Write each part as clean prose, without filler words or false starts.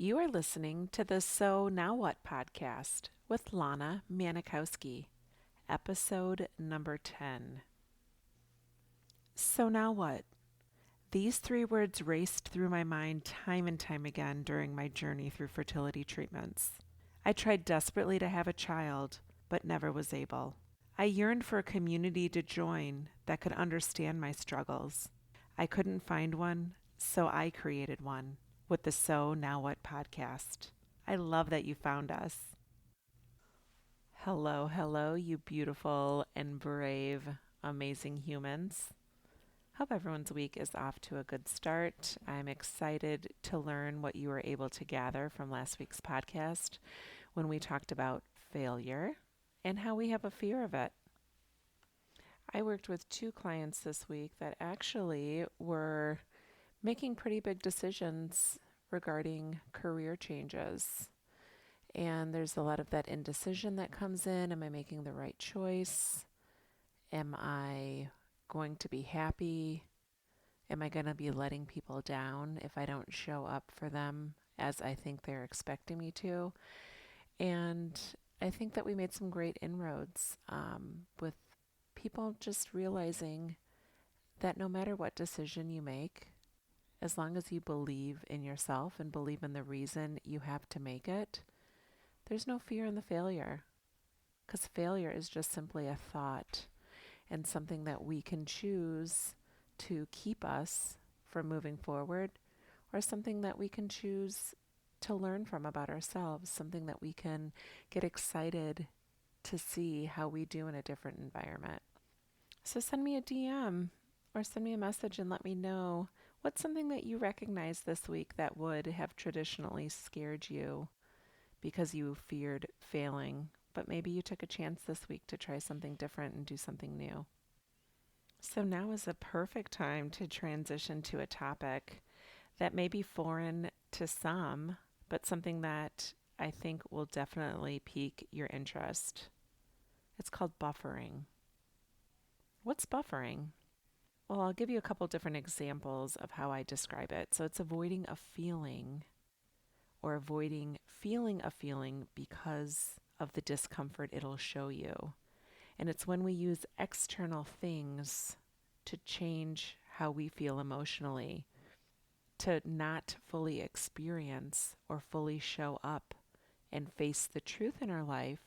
You are listening to the So Now What podcast with Lana Manikowski, episode number 10. So now what? These three words raced through my mind time and time again during my journey through fertility treatments. I tried desperately to have a child, but never was able. I yearned for a community to join that could understand my struggles. I couldn't find one, so I created one with the So Now What podcast. I love that you found us. Hello, hello, you beautiful and brave, amazing humans. Hope everyone's week is off to a good start. I'm excited to learn what you were able to gather from last week's podcast when we talked about failure and how we have a fear of it. I worked with two clients this week that actually were making pretty big decisions regarding career changes. And there's a lot of that indecision that comes in. Am I making the right choice? Am I going to be happy? Am I going to be letting people down if I don't show up for them as I think they're expecting me to? And I think that we made some great inroads with people just realizing that no matter what decision you make, as long as you believe in yourself and believe in the reason you have to make it, there's no fear in the failure. Because failure is just simply a thought and something that we can choose to keep us from moving forward, or something that we can choose to learn from about ourselves, something that we can get excited to see how we do in a different environment. So send me a DM or send me a message and let me know what's something that you recognize this week that would have traditionally scared you because you feared failing, but maybe you took a chance this week to try something different and do something new. So now is a perfect time to transition to a topic that may be foreign to some, but something that I think will definitely pique your interest. It's called buffering. What's buffering? Well, I'll give you a couple different examples of how I describe it. So it's avoiding a feeling or avoiding feeling a feeling because of the discomfort it'll show you. And it's when we use external things to change how we feel emotionally, to not fully experience or fully show up and face the truth in our life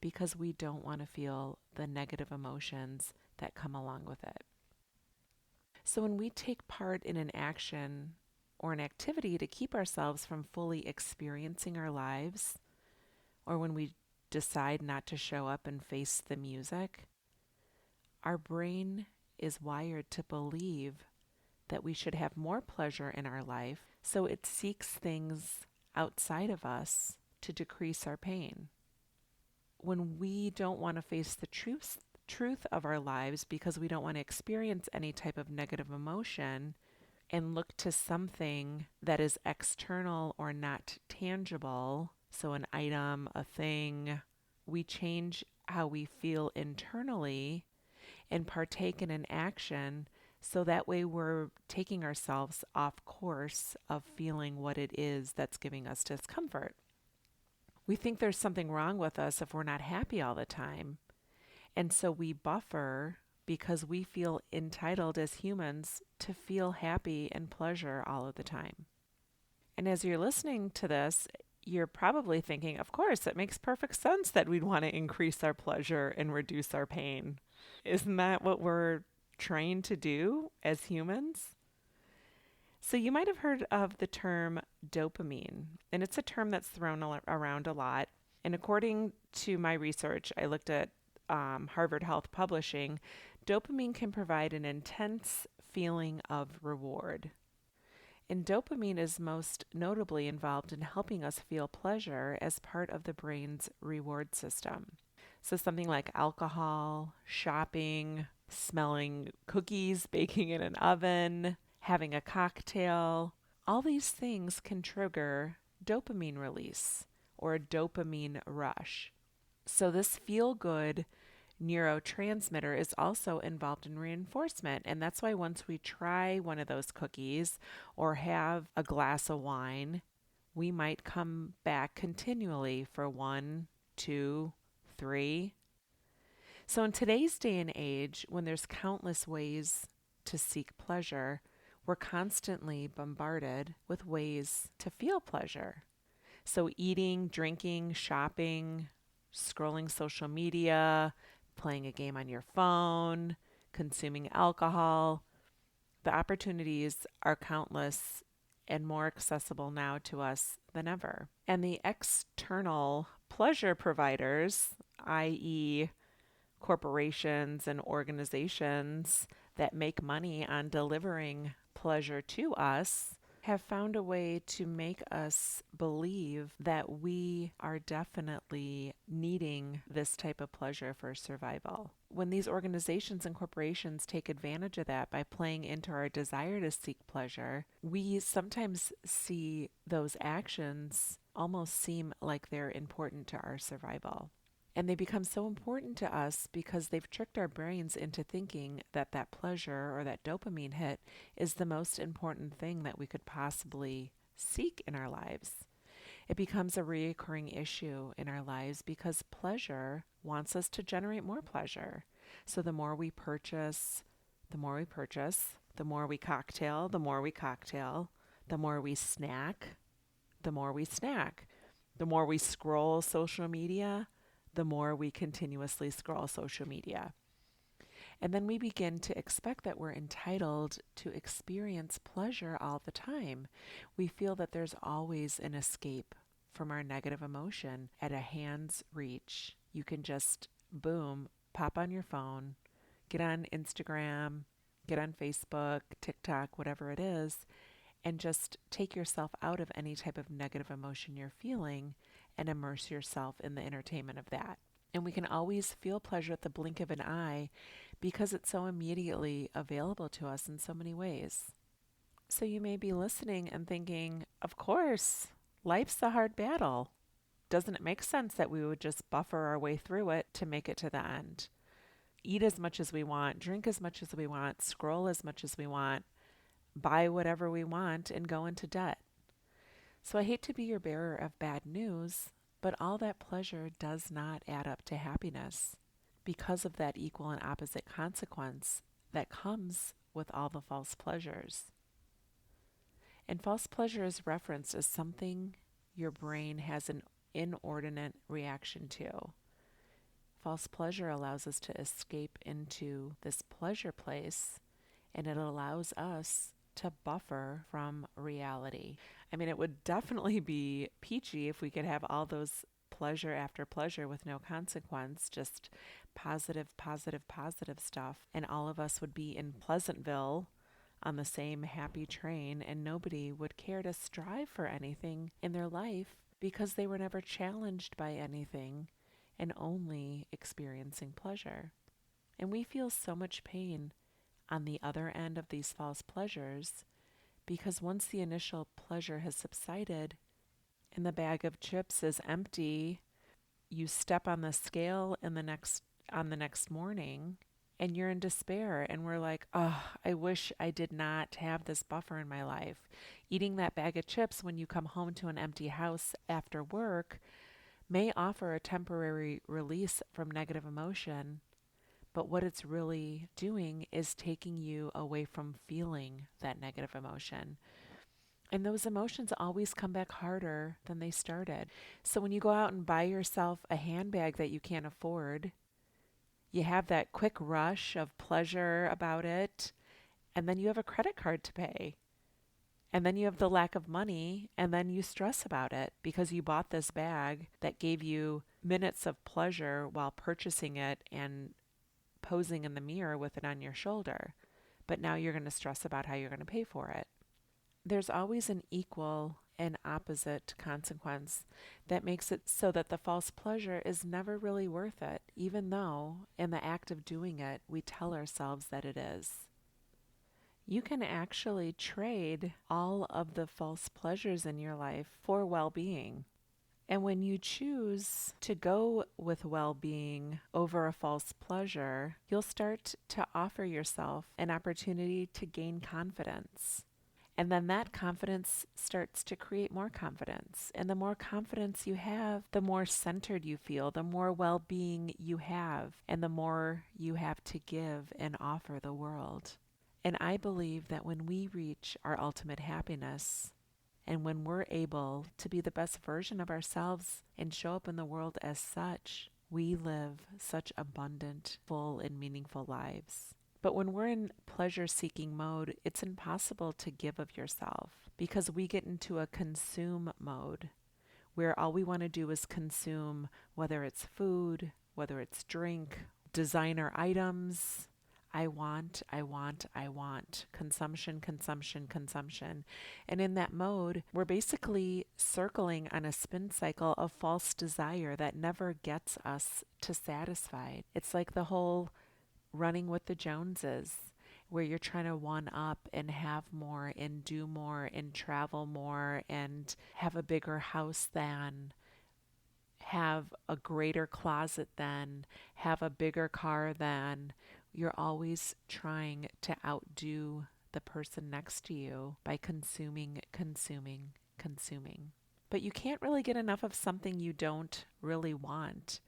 because we don't want to feel the negative emotions that come along with it. So when we take part in an action or an activity to keep ourselves from fully experiencing our lives, or when we decide not to show up and face the music, our brain is wired to believe that we should have more pleasure in our life, so it seeks things outside of us to decrease our pain. When we don't want to face the truth of our lives because we don't want to experience any type of negative emotion and look to something that is external or not tangible, so an item, a thing, we change how we feel internally and partake in an action so that way we're taking ourselves off course of feeling what it is that's giving us discomfort. We think there's something wrong with us if we're not happy all the time. And so we buffer because we feel entitled as humans to feel happy and pleasure all of the time. And as you're listening to this, you're probably thinking, of course, it makes perfect sense that we'd want to increase our pleasure and reduce our pain. Isn't that what we're trained to do as humans? So you might have heard of the term dopamine, and it's a term that's thrown around a lot. And according to my research, I looked at Harvard Health Publishing, dopamine can provide an intense feeling of reward. And dopamine is most notably involved in helping us feel pleasure as part of the brain's reward system. So something like alcohol, shopping, smelling cookies baking in an oven, having a cocktail, all these things can trigger dopamine release or a dopamine rush. So this feel-good neurotransmitter is also involved in reinforcement. And that's why once we try one of those cookies or have a glass of wine, we might come back continually for 1, 2, 3. So, in today's day and age, when there's countless ways to seek pleasure, we're constantly bombarded with ways to feel pleasure. So, eating, drinking, shopping, scrolling social media, playing a game on your phone, consuming alcohol, the opportunities are countless and more accessible now to us than ever. And the external pleasure providers, i.e., corporations and organizations that make money on delivering pleasure to us, have found a way to make us believe that we are definitely needing this type of pleasure for survival. When these organizations and corporations take advantage of that by playing into our desire to seek pleasure, we sometimes see those actions almost seem like they're important to our survival. And they become so important to us because they've tricked our brains into thinking that that pleasure or that dopamine hit is the most important thing that we could possibly seek in our lives. It becomes a recurring issue in our lives because pleasure wants us to generate more pleasure. So the more we purchase, the more we purchase, the more we cocktail, the more we cocktail, the more we snack, the more we snack, the more we scroll social media, the more we continuously scroll social media. And then we begin to expect that we're entitled to experience pleasure all the time. We feel that there's always an escape from our negative emotion at a hand's reach. You can just, boom, pop on your phone, get on Instagram, get on Facebook, TikTok, whatever it is, and just take yourself out of any type of negative emotion you're feeling and immerse yourself in the entertainment of that. And we can always feel pleasure at the blink of an eye because it's so immediately available to us in so many ways. So you may be listening and thinking, of course, life's a hard battle. Doesn't it make sense that we would just buffer our way through it to make it to the end? Eat as much as we want, drink as much as we want, scroll as much as we want, buy whatever we want, and go into debt. So I hate to be your bearer of bad news, but all that pleasure does not add up to happiness because of that equal and opposite consequence that comes with all the false pleasures. And false pleasure is referenced as something your brain has an inordinate reaction to. False pleasure allows us to escape into this pleasure place, and it allows us to buffer from reality. I mean, it would definitely be peachy if we could have all those pleasure after pleasure with no consequence, just positive, positive, positive stuff. And all of us would be in Pleasantville on the same happy train, and nobody would care to strive for anything in their life because they were never challenged by anything and only experiencing pleasure. And we feel so much pain on the other end of these false pleasures because once the initial pleasure has subsided and the bag of chips is empty, you step on the scale on the next morning and you're in despair, and we're like, oh, I wish I did not have this buffer in my life. Eating that bag of chips when you come home to an empty house after work may offer a temporary release from negative emotion, but what it's really doing is taking you away from feeling that negative emotion. And those emotions always come back harder than they started. So when you go out and buy yourself a handbag that you can't afford, you have that quick rush of pleasure about it, and then you have a credit card to pay. And then you have the lack of money, and then you stress about it because you bought this bag that gave you minutes of pleasure while purchasing it and posing in the mirror with it on your shoulder. But now you're going to stress about how you're going to pay for it. There's always an equal and opposite consequence that makes it so that the false pleasure is never really worth it, even though in the act of doing it, we tell ourselves that it is. You can actually trade all of the false pleasures in your life for well-being. And when you choose to go with well-being over a false pleasure, you'll start to offer yourself an opportunity to gain confidence. And then that confidence starts to create more confidence. And the more confidence you have, the more centered you feel, the more well being you have, and the more you have to give and offer the world. And I believe that when we reach our ultimate happiness, and when we're able to be the best version of ourselves and show up in the world as such, we live such abundant, full, and meaningful lives. But when we're in pleasure seeking mode, it's impossible to give of yourself because we get into a consume mode where all we want to do is consume, whether it's food, whether it's drink, designer items. I want, I want, I want. Consumption, consumption, consumption. And in that mode, we're basically circling on a spin cycle of false desire that never gets us to satisfied. It's like the whole running with the Joneses, where you're trying to one up and have more and do more and travel more and have a bigger house than, have a greater closet than, have a bigger car than. You're always trying to outdo the person next to you by consuming, consuming, consuming. But you can't really get enough of something you don't really want.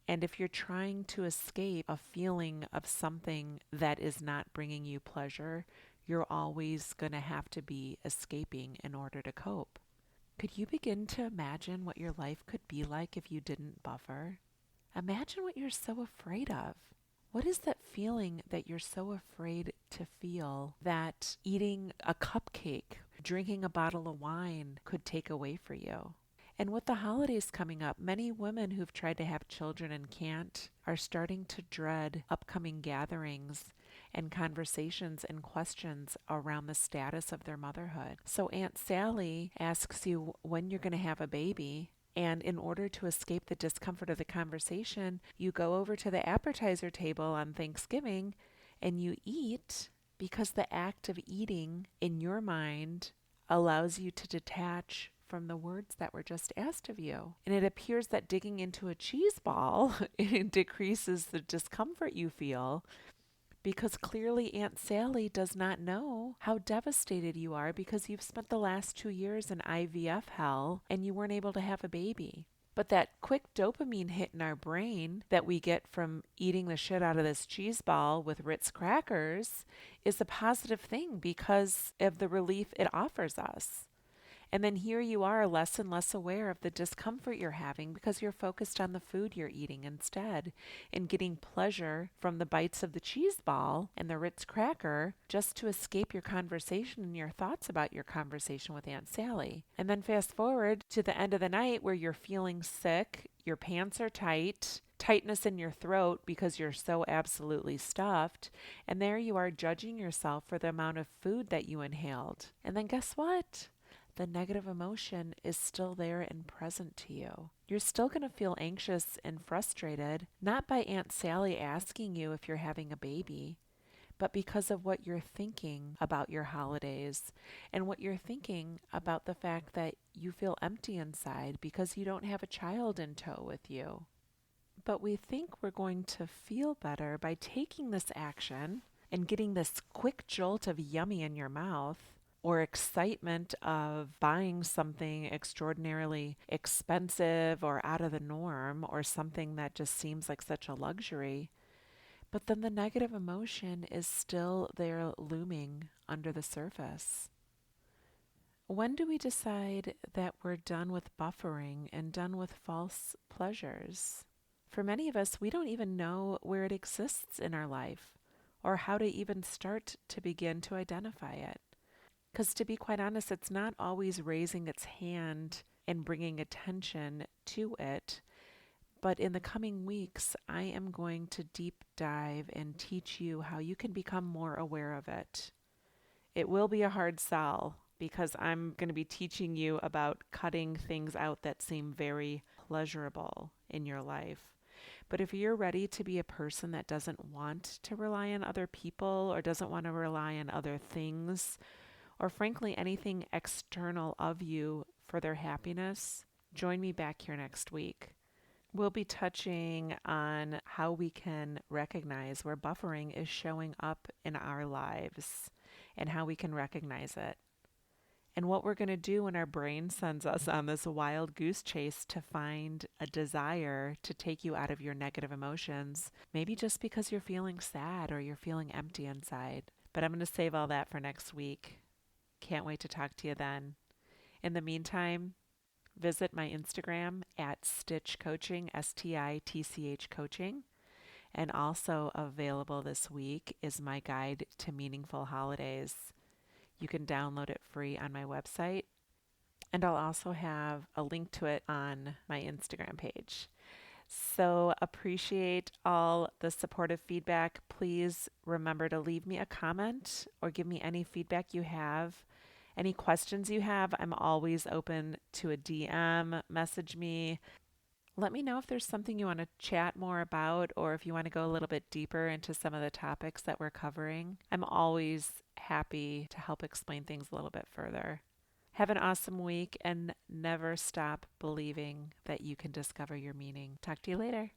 And if you're trying to escape a feeling of something that is not bringing you pleasure, you're always going to have to be escaping in order to cope. Could you begin to imagine what your life could be like if you didn't buffer? Imagine what you're so afraid of. What is that feeling that you're so afraid to feel that eating a cupcake, drinking a bottle of wine could take away for you? And with the holidays coming up, many women who've tried to have children and can't are starting to dread upcoming gatherings and conversations and questions around the status of their motherhood. So Aunt Sally asks you when you're going to have a baby. And in order to escape the discomfort of the conversation, you go over to the appetizer table on Thanksgiving and you eat, because the act of eating in your mind allows you to detach from the words that were just asked of you. And it appears that digging into a cheese ball it decreases the discomfort you feel, because clearly Aunt Sally does not know how devastated you are because you've spent the last 2 years in IVF hell and you weren't able to have a baby. But that quick dopamine hit in our brain that we get from eating the shit out of this cheese ball with Ritz crackers is a positive thing because of the relief it offers us. And then here you are, less and less aware of the discomfort you're having because you're focused on the food you're eating instead and getting pleasure from the bites of the cheese ball and the Ritz cracker just to escape your conversation and your thoughts about your conversation with Aunt Sally. And then fast forward to the end of the night where you're feeling sick, your pants are tight, tightness in your throat because you're so absolutely stuffed, and there you are judging yourself for the amount of food that you inhaled. And then guess what? The negative emotion is still there and present to you. You're still going to feel anxious and frustrated, not by Aunt Sally asking you if you're having a baby, but because of what you're thinking about your holidays and what you're thinking about the fact that you feel empty inside because you don't have a child in tow with you. But we think we're going to feel better by taking this action and getting this quick jolt of yummy in your mouth, or excitement of buying something extraordinarily expensive or out of the norm, or something that just seems like such a luxury. But then the negative emotion is still there looming under the surface. When do we decide that we're done with buffering and done with false pleasures? For many of us, we don't even know where it exists in our life or how to even start to begin to identify it. Because to be quite honest, it's not always raising its hand and bringing attention to it. But in the coming weeks, I am going to deep dive and teach you how you can become more aware of it. It will be a hard sell because I'm going to be teaching you about cutting things out that seem very pleasurable in your life. But if you're ready to be a person that doesn't want to rely on other people or doesn't want to rely on other things, or frankly anything external of you for their happiness, join me back here next week. We'll be touching on how we can recognize where buffering is showing up in our lives and how we can recognize it. And what we're going to do when our brain sends us on this wild goose chase to find a desire to take you out of your negative emotions, maybe just because you're feeling sad or you're feeling empty inside. But I'm going to save all that for next week. Can't wait to talk to you then. In the meantime, visit my Instagram at Stitch Coaching, STITCH Coaching. And also available this week is my guide to meaningful holidays. You can download it free on my website. And I'll also have a link to it on my Instagram page. So appreciate all the supportive feedback. Please remember to leave me a comment or give me any feedback you have. Any questions you have, I'm always open to a DM. Message me. Let me know if there's something you want to chat more about or if you want to go a little bit deeper into some of the topics that we're covering. I'm always happy to help explain things a little bit further. Have an awesome week and never stop believing that you can discover your meaning. Talk to you later.